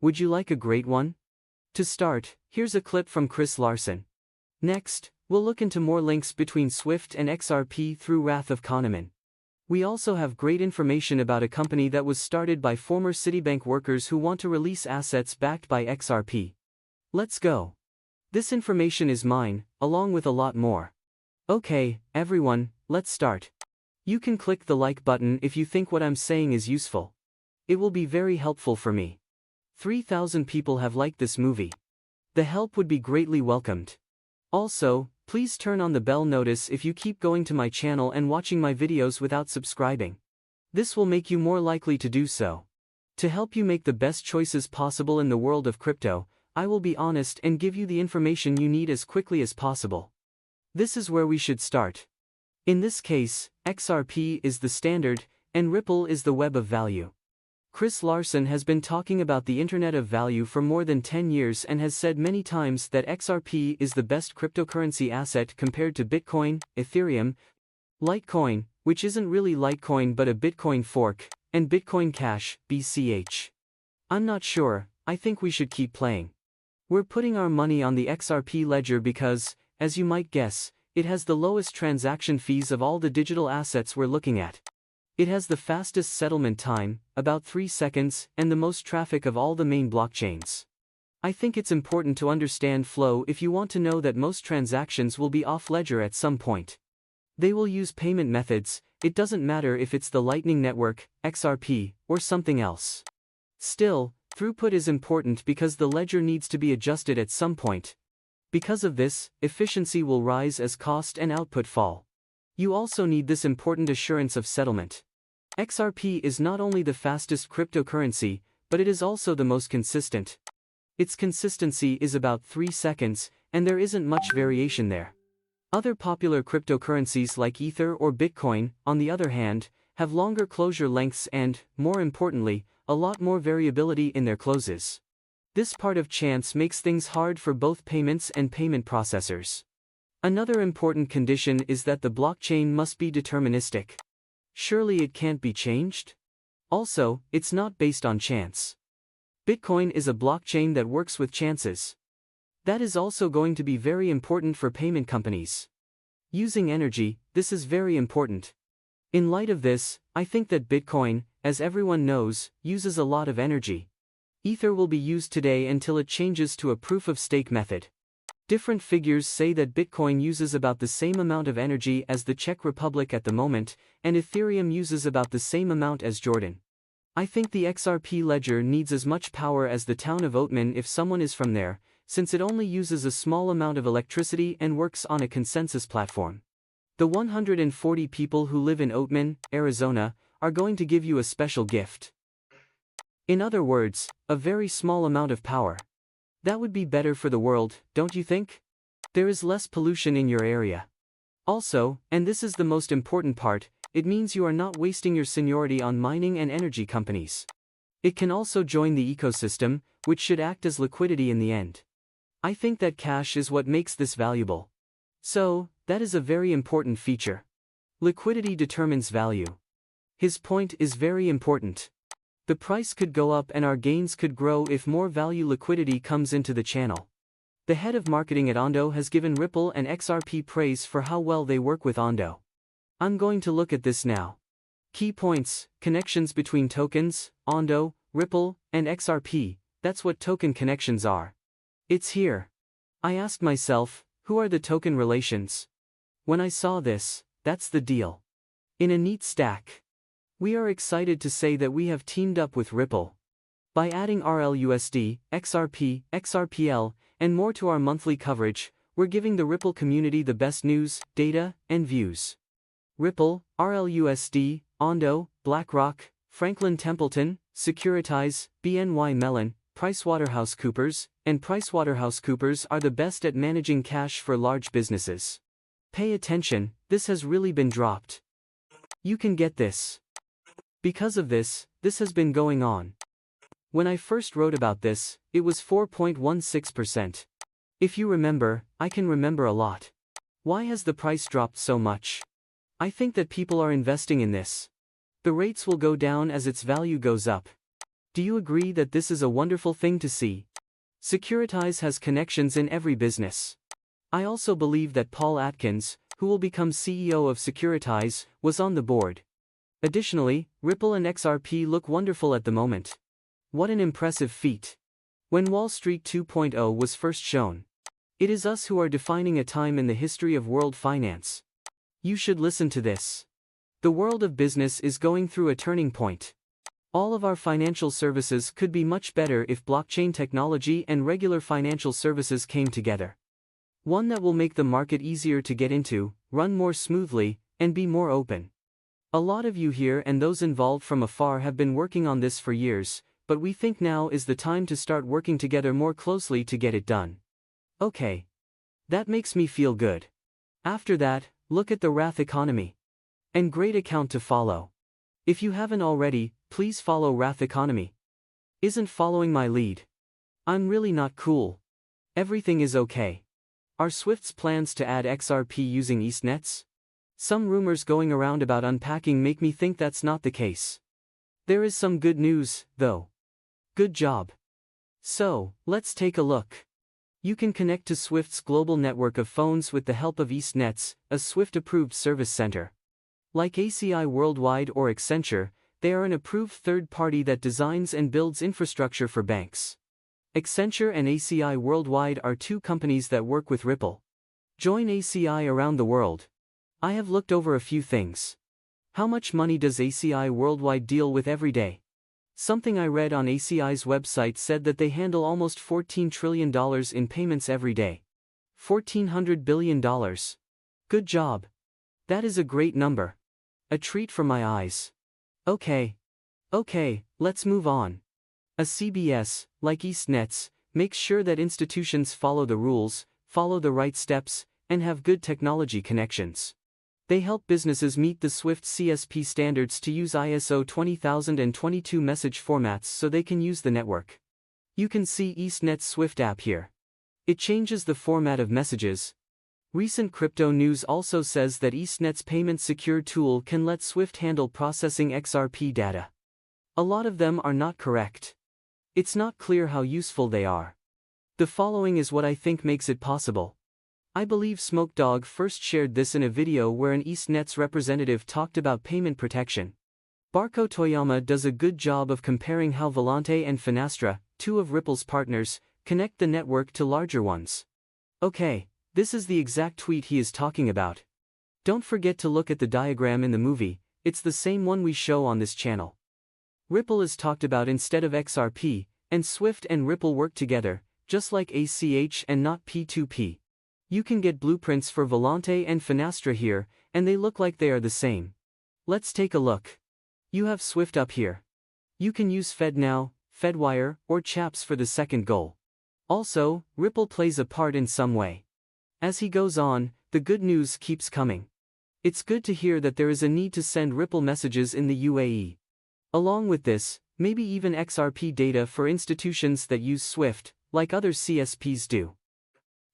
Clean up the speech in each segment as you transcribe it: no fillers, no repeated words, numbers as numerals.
Would you like a great one? To start, here's a clip from Chris Larson. Next, we'll look into more links between Swift and XRP through Wrath of Kahneman. We also have great information about a company that was started by former Citibank workers who want to release assets backed by XRP. Let's go. This information is mine, along with a lot more. Okay, everyone, let's start. You can click the like button if you think what I'm saying is useful. It will be very helpful for me. 3,000 people have liked this movie. The help would be greatly welcomed. Also, please turn on the bell notice if you keep going to my channel and watching my videos without subscribing. This will make you more likely to do so. To help you make the best choices possible in the world of crypto, I will be honest and give you the information you need as quickly as possible. This is where we should start. In this case, XRP is the standard, and Ripple is the web of value. Chris Larson has been talking about the Internet of Value for more than 10 years and has said many times that XRP is the best cryptocurrency asset compared to Bitcoin, Ethereum, Litecoin, which isn't really Litecoin but a Bitcoin fork, and Bitcoin Cash, BCH. I'm not sure, I think we should keep playing. We're putting our money on the XRP ledger because, as you might guess, it has the lowest transaction fees of all the digital assets we're looking at. It has the fastest settlement time, about 3 seconds, and the most traffic of all the main blockchains. I think it's important to understand flow if you want to know that most transactions will be off-ledger at some point. They will use payment methods, it doesn't matter if it's the Lightning Network, XRP, or something else. Still, throughput is important because the ledger needs to be adjusted at some point. Because of this, efficiency will rise as cost and output fall. You also need this important assurance of settlement. XRP is not only the fastest cryptocurrency, but it is also the most consistent. Its consistency is about 3 seconds, and there isn't much variation there. Other popular cryptocurrencies like Ether or Bitcoin, on the other hand, have longer closure lengths and, more importantly, a lot more variability in their closes. This part of chance makes things hard for both payments and payment processors. Another important condition is that the blockchain must be deterministic. Surely it can't be changed? Also, it's not based on chance. Bitcoin is a blockchain that works with chances. That is also going to be very important for payment companies. Using energy, this is very important. In light of this, I think that Bitcoin, as everyone knows, uses a lot of energy. Ether will be used today until it changes to a proof-of-stake method. Different figures say that Bitcoin uses about the same amount of energy as the Czech Republic at the moment, and Ethereum uses about the same amount as Jordan. I think the XRP ledger needs as much power as the town of Oatman if someone is from there, since it only uses a small amount of electricity and works on a consensus platform. The 140 people who live in Oatman, Arizona, are going to give you a special gift. In other words, a very small amount of power. That would be better for the world, don't you think? There is less pollution in your area. Also, and this is the most important part, it means you are not wasting your seniority on mining and energy companies. It can also join the ecosystem, which should act as liquidity in the end. I think that cash is what makes this valuable. So, that is a very important feature. Liquidity determines value. His point is very important. The price could go up and our gains could grow if more value liquidity comes into the channel. The head of marketing at Ondo has given Ripple and XRP praise for how well they work with Ondo. I'm going to look at this now. Key points, connections between tokens, Ondo, Ripple, and XRP, that's what token connections are. It's here. I asked myself, who are the token relations? When I saw this, that's the deal. In a neat stack. We are excited to say that we have teamed up with Ripple. By adding RLUSD, XRP, XRPL, and more to our monthly coverage, we're giving the Ripple community the best news, data, and views. Ripple, RLUSD, Ondo, BlackRock, Franklin Templeton, Securitize, BNY Mellon, PricewaterhouseCoopers, and PricewaterhouseCoopers are the best at managing cash for large businesses. Pay attention, this has really been dropped. You can get this. Because of this, this has been going on. When I first wrote about this, it was 4.16%. If you remember, I can remember a lot. Why has the price dropped so much? I think that people are investing in this. The rates will go down as its value goes up. Do you agree that this is a wonderful thing to see? Securitize has connections in every business. I also believe that Paul Atkins, who will become CEO of Securitize, was on the board. Additionally, Ripple and XRP look wonderful at the moment. What an impressive feat. When Wall Street 2.0 was first shown, it is us who are defining a time in the history of world finance. You should listen to this. The world of business is going through a turning point. All of our financial services could be much better if blockchain technology and regular financial services came together. One that will make the market easier to get into, run more smoothly, and be more open. A lot of you here and those involved from afar have been working on this for years, but we think now is the time to start working together more closely to get it done. Okay. That makes me feel good. After that, look at the Wrath economy. And great account to follow. If you haven't already, please follow Wrath economy. Isn't following my lead? I'm really not cool. Everything is okay. Are Swift's plans to add XRP using EastNets? Some rumors going around about unpacking make me think that's not the case. There is some good news, though. Good job. So, let's take a look. You can connect to Swift's global network of phones with the help of EastNets, a Swift-approved service center. Like ACI Worldwide or Accenture, they are an approved third party that designs and builds infrastructure for banks. Accenture and ACI Worldwide are two companies that work with Ripple. Join ACI around the world. I have looked over a few things. How much money does ACI Worldwide deal with every day? Something I read on ACI's website said that they handle almost $14 trillion in payments every day. $1,400 billion. Good job. That is a great number. A treat for my eyes. Okay, let's move on. A CBS, like EastNets, makes sure that institutions follow the rules, follow the right steps, and have good technology connections. They help businesses meet the Swift CSP standards to use ISO 20022 message formats so they can use the network. You can see EastNet's Swift app here. It changes the format of messages. Recent crypto news also says that EastNet's payment secure tool can let Swift handle processing XRP data. A lot of them are not correct. It's not clear how useful they are. The following is what I think makes it possible. I believe Smokedog first shared this in a video where an EastNets representative talked about payment protection. Barco Toyama does a good job of comparing how Volante and Finastra, two of Ripple's partners, connect the network to larger ones. Okay, this is the exact tweet he is talking about. Don't forget to look at the diagram in the movie, it's the same one we show on this channel. Ripple is talked about instead of XRP, and Swift and Ripple work together, just like ACH and not P2P. You can get blueprints for Volante and Finastra here, and they look like they are the same. Let's take a look. You have Swift up here. You can use FedNow, Fedwire, or Chaps for the second goal. Also, Ripple plays a part in some way. As he goes on, the good news keeps coming. It's good to hear that there is a need to send Ripple messages in the UAE. Along with this, maybe even XRP data for institutions that use Swift, like other CSPs do.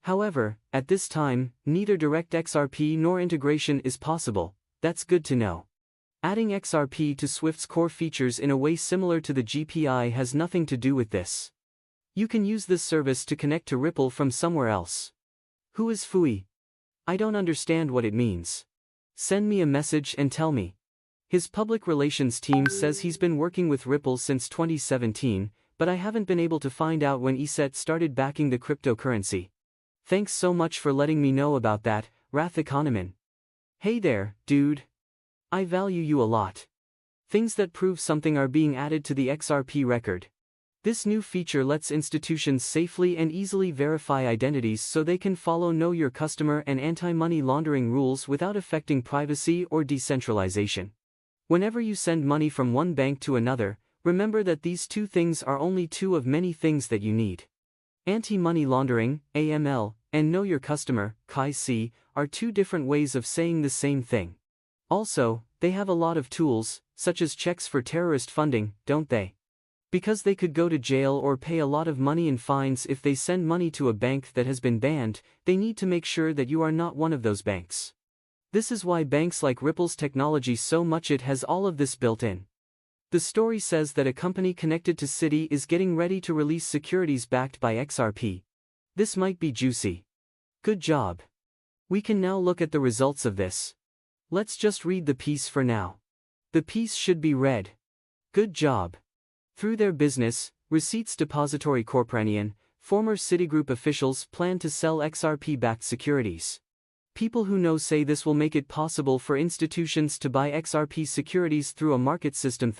However, at this time, neither direct XRP nor integration is possible. That's good to know. Adding XRP to Swift's core features in a way similar to the GPI has nothing to do with this. You can use this service to connect to Ripple from somewhere else. Who is Fui? I don't understand what it means. Send me a message and tell me. His public relations team says he's been working with Ripple since 2017, but I haven't been able to find out when ESET started backing the cryptocurrency. Thanks so much for letting me know about that, Wrath Economin. Hey there, dude. I value you a lot. Things that prove something are being added to the XRP record. This new feature lets institutions safely and easily verify identities so they can follow Know Your Customer and anti-money laundering rules without affecting privacy or decentralization. Whenever you send money from one bank to another, remember that these two things are only two of many things that you need. Anti-money laundering, AML, and Know Your Customer, KYC, are two different ways of saying the same thing. Also, they have a lot of tools, such as checks for terrorist funding, don't they? Because they could go to jail or pay a lot of money in fines if they send money to a bank that has been banned, they need to make sure that you are not one of those banks. This is why banks like Ripple's technology so much it has all of this built in. The story says that a company connected to Citi is getting ready to release securities backed by XRP. This might be juicy. Good job. We can now look at the results of this. Let's just read the piece for now. The piece should be read. Good job. Through their business, Receipts Depository Corporation, former Citigroup officials plan to sell XRP-backed securities. People who know say this will make it possible for institutions to buy XRP securities through a market system.